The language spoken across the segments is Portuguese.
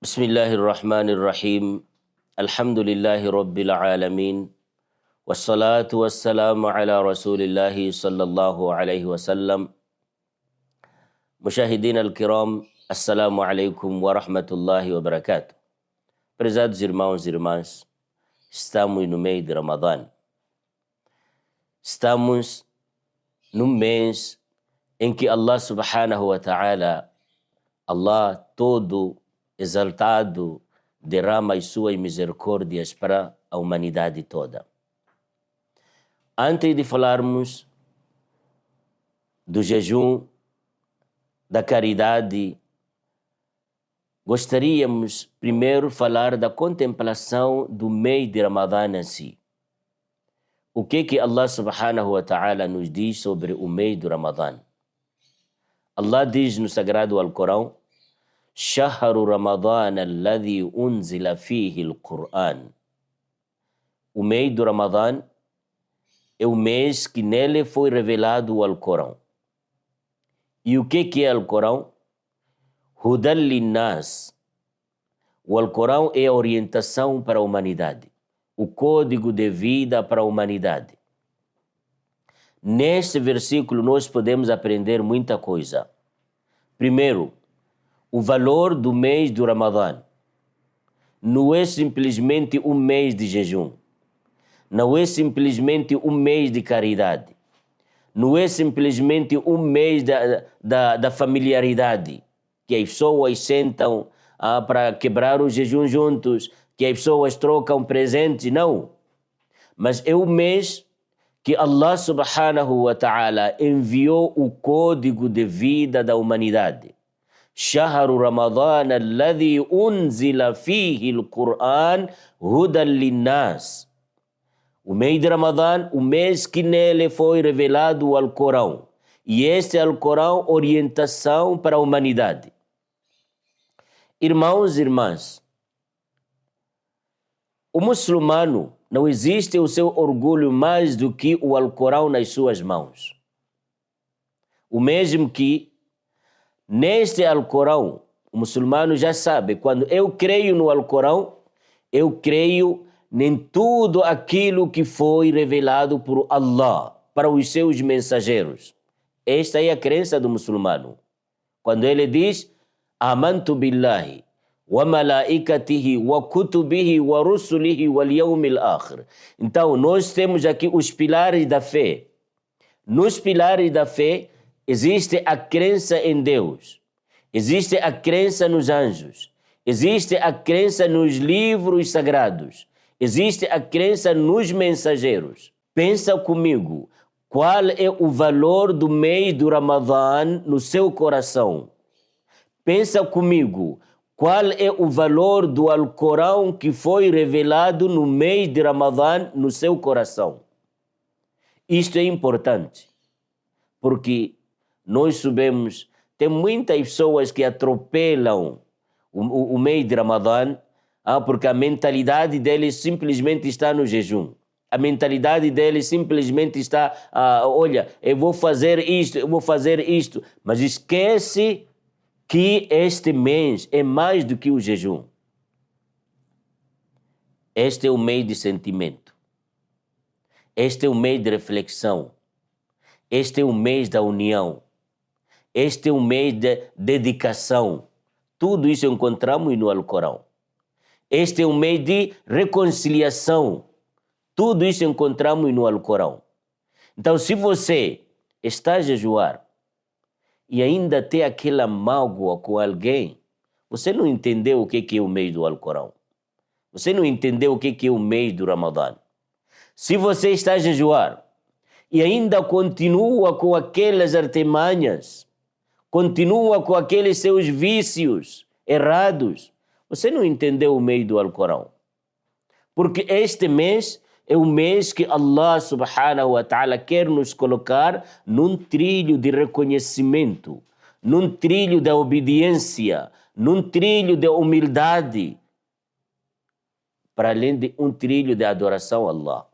بسم الله الرحمن الرحيم الحمد لله رب العالمين والصلاة والسلام على رسول الله صلى الله عليه وسلم. مشاهدينا الكرام، السلام عليكم ورحمة الله وبركاته. Prezados irmãos e irmãs, estamos no meio de Ramadã. Estamos num mês em que Allah subhanahu wa ta'ala, Allah todo exaltado, derrama as suas misericórdias para a humanidade toda. Antes de falarmos do jejum, da caridade, gostaríamos primeiro falar da contemplação do mês de Ramadã em si. O que Allah subhanahu wa ta'ala nos diz sobre o mês do Ramadã? Allah diz no Sagrado Alcorão: شهر رمضان الذي أنزل فيه القرآن. O mês do Ramadã é o mês que nele foi revelado o Alcorão. E o que é o Alcorão? Hudan linnas. O Alcorão é a orientação para a humanidade, o código de vida para a humanidade. Neste versículo nós podemos aprender muita coisa. Primeiro, o valor do mês do Ramadã não é simplesmente um mês de jejum, não é simplesmente um mês de caridade, não é simplesmente um mês da familiaridade, que as pessoas sentam para quebrar o jejum juntos, que as pessoas trocam presentes, não. Mas é o mês que Allah subhanahu wa ta'ala enviou o código de vida da humanidade. شهر رمضان الذي أنزل فيه القرآن هدى للناس. O mês de Ramadã, o mês que nele foi revelado o Alcorão. E este Alcorão, orientação para a humanidade. Irmãos e irmãs, o muçulmano não existe o seu orgulho mais do que o Alcorão nas suas mãos. O mesmo que neste Alcorão, o muçulmano já sabe, quando eu creio no Alcorão, eu creio em tudo aquilo que foi revelado por Allah para os seus mensageiros. Esta é a crença do muçulmano. Quando ele diz: Amantu billahi wa malaikatihi wa kutubihi wa rusulihi wal yawmil akhir. Então, nós temos aqui os pilares da fé. Nos pilares da fé existe a crença em Deus, existe a crença nos anjos, existe a crença nos livros sagrados, existe a crença nos mensageiros. Pensa comigo, qual é o valor do mês do Ramadã no seu coração? Pensa comigo, qual é o valor do Alcorão que foi revelado no mês de Ramadã no seu coração? Isto é importante, porque nós sabemos, tem muitas pessoas que atropelam o mês de Ramadã, porque a mentalidade deles simplesmente está no jejum. A mentalidade deles simplesmente está, olha, eu vou fazer isto, eu vou fazer isto. Mas esquece que este mês é mais do que o jejum. Este é o mês de sentimento. Este é o mês de reflexão. Este é o mês da união. Este é um mês de dedicação. Tudo isso encontramos no Alcorão. Este é um mês de reconciliação. Tudo isso encontramos no Alcorão. Então, se você está a jejuar e ainda tem aquela mágoa com alguém, você não entendeu o que é o mês do Alcorão. Você não entendeu o que é o mês do Ramadã. Se você está a jejuar e ainda continua com aquelas artimanhas, continua com aqueles seus vícios errados, você não entendeu o mês do Alcorão. Porque este mês é o mês que Allah subhanahu wa ta'ala quer nos colocar num trilho de reconhecimento, num trilho da obediência, num trilho de humildade, para além de um trilho de adoração a Allah.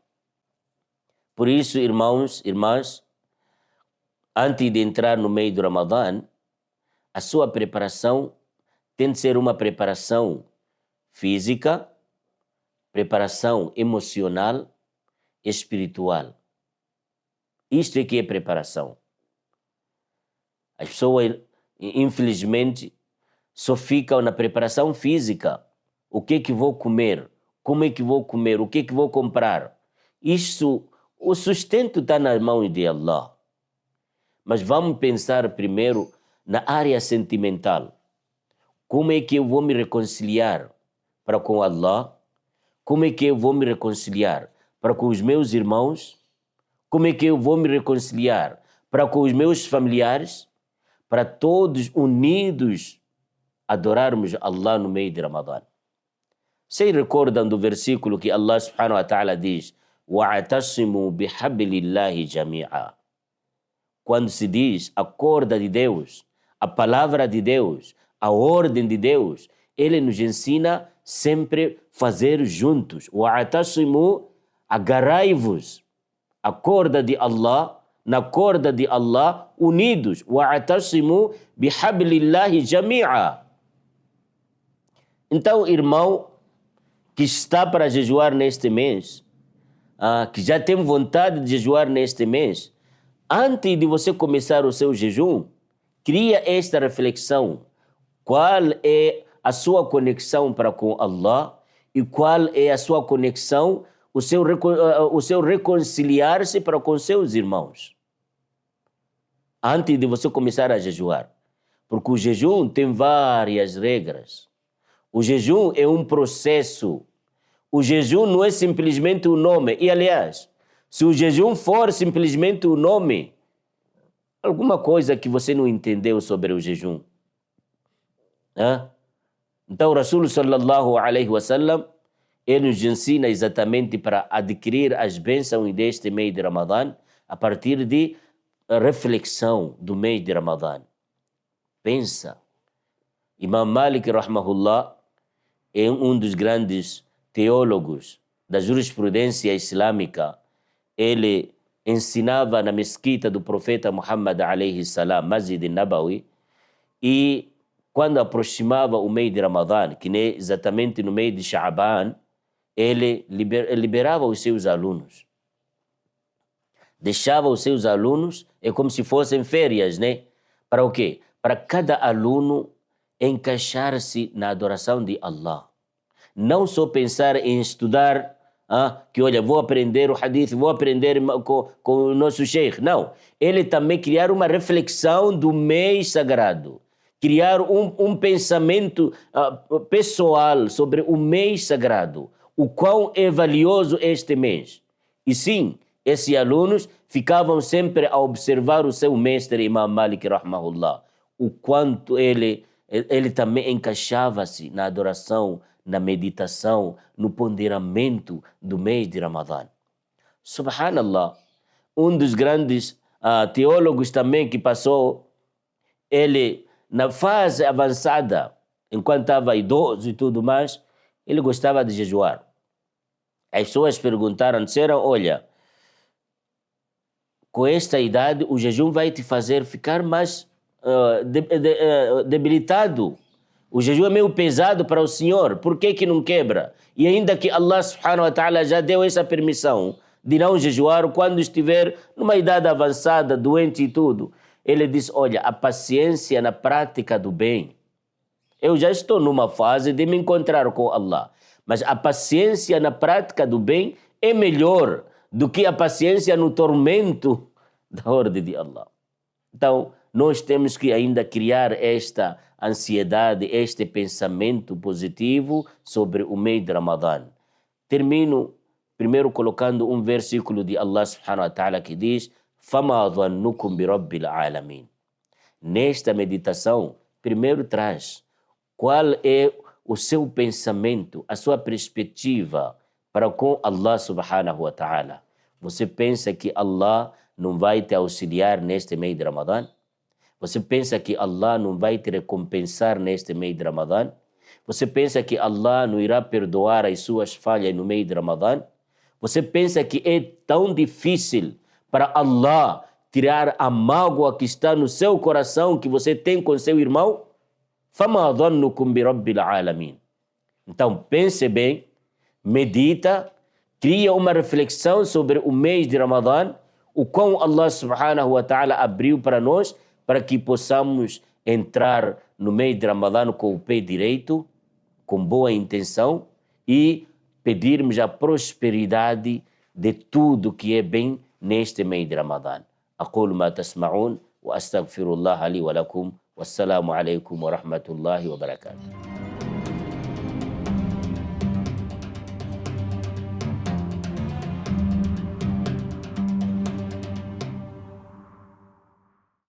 Por isso, irmãos, irmãs, antes de entrar no mês do Ramadã, a sua preparação tem de ser uma preparação física, preparação emocional, espiritual. Isto é que é preparação. As pessoas, infelizmente, só ficam na preparação física. O que é que vou comer? Como é que vou comer? O que é que vou comprar? Isso, o sustento está nas mãos de Allah. Mas vamos pensar primeiro na área sentimental. Como é que eu vou me reconciliar para com Allah? Como é que eu vou me reconciliar para com os meus irmãos? Como é que eu vou me reconciliar para com os meus familiares? Para todos unidos adorarmos Allah no meio de Ramadã. Vocês recordam do versículo que Allah subhanahu wa ta'ala diz: وَاعْتَصِمُوا بِحَبِّلِ اللَّهِ جَمِيعًا. Quando se diz a corda de Deus, a palavra de Deus, a ordem de Deus, Ele nos ensina sempre fazer juntos. وَاعْتَصِمُوا, agarrai-vos a corda de Allah, na corda de Allah, unidos. وَاعْتَصِمُوا بِحَبِّلِ اللَّهِ جَمِيعًا. Então, irmão que está para jejuar neste mês, que já tem vontade de jejuar neste mês, antes de você começar o seu jejum, cria esta reflexão. Qual é a sua conexão para com Allah e qual é a sua conexão, o seu reconciliar-se para com seus irmãos? Antes de você começar a jejuar. Porque o jejum tem várias regras. O jejum é um processo. O jejum não é simplesmente um nome. E, aliás, se o jejum for simplesmente um nome, alguma coisa que você não entendeu sobre o jejum. Então, o Rasul sallallahu alaihi wasallam, ele nos ensina exatamente para adquirir as bênçãos deste mês de Ramadã a partir de reflexão do mês de Ramadã. Pensa. Imam Malik, rahmahullah, é um dos grandes teólogos da jurisprudência islâmica. Ele ensinava na mesquita do profeta Muhammad alayhi salam, Masjid Nabawi, e quando aproximava o mês de Ramadã, que é exatamente no mês de Sha'ban, ele liberava os seus alunos. Deixava os seus alunos, é como se fossem férias, né? Para o quê? Para cada aluno encaixar-se na adoração de Allah. Não só pensar em estudar, que olha, vou aprender o hadith, vou aprender com o nosso sheikh. Não, ele também criar uma reflexão do mês sagrado. Criar um pensamento pessoal sobre o mês sagrado. O quão é valioso este mês. E sim, esses alunos ficavam sempre a observar o seu mestre Imam Malik, rahmahullah. O quanto ele também encaixava-se na adoração, na meditação, no ponderamento do mês de Ramadã. Subhanallah, um dos grandes teólogos também que passou, ele na fase avançada, enquanto estava idoso e tudo mais, ele gostava de jejuar. As pessoas perguntaram, disseram, olha, com esta idade o jejum vai te fazer ficar mais debilitado. O jejum é meio pesado para o Senhor, por que não quebra? E ainda que Allah subhanahu wa ta'ala já deu essa permissão de não jejuar quando estiver numa idade avançada, doente e tudo. Ele diz, olha, a paciência na prática do bem. Eu já estou numa fase de me encontrar com Allah, mas a paciência na prática do bem é melhor do que a paciência no tormento da ordem de Allah. Então, nós temos que ainda criar esta ansiedade, este pensamento positivo sobre o mês de Ramadã. Termino primeiro colocando um versículo de Allah subhanahu wa ta'ala que diz فَمَا ظَنُّكُمْ بِرَبِّ الْعَالَمِينَ. Nesta meditação, primeiro traz qual é o seu pensamento, a sua perspectiva para com Allah subhanahu wa ta'ala. Você pensa que Allah não vai te auxiliar neste mês de Ramadã? Você pensa que Allah não vai te recompensar neste mês de Ramadã? Você pensa que Allah não irá perdoar as suas falhas no mês de Ramadã? Você pensa que é tão difícil para Allah tirar a mágoa que está no seu coração que você tem com seu irmão? فَمَا ظَنُّكُمْ بِرَبِّ الْعَالَمِينَ. Então, pense bem, medita, cria uma reflexão sobre o mês de Ramadã, o quão Allah subhanahu wa ta'ala abriu para nós, para que possamos entrar no mês de Ramadã com o pé direito, com boa intenção, e pedirmos a prosperidade de tudo que é bem neste mês de Ramadã. أقول ما تسمعون وأستغفر الله لي ولكم والسلام عليكم ورحمة الله وبركاته.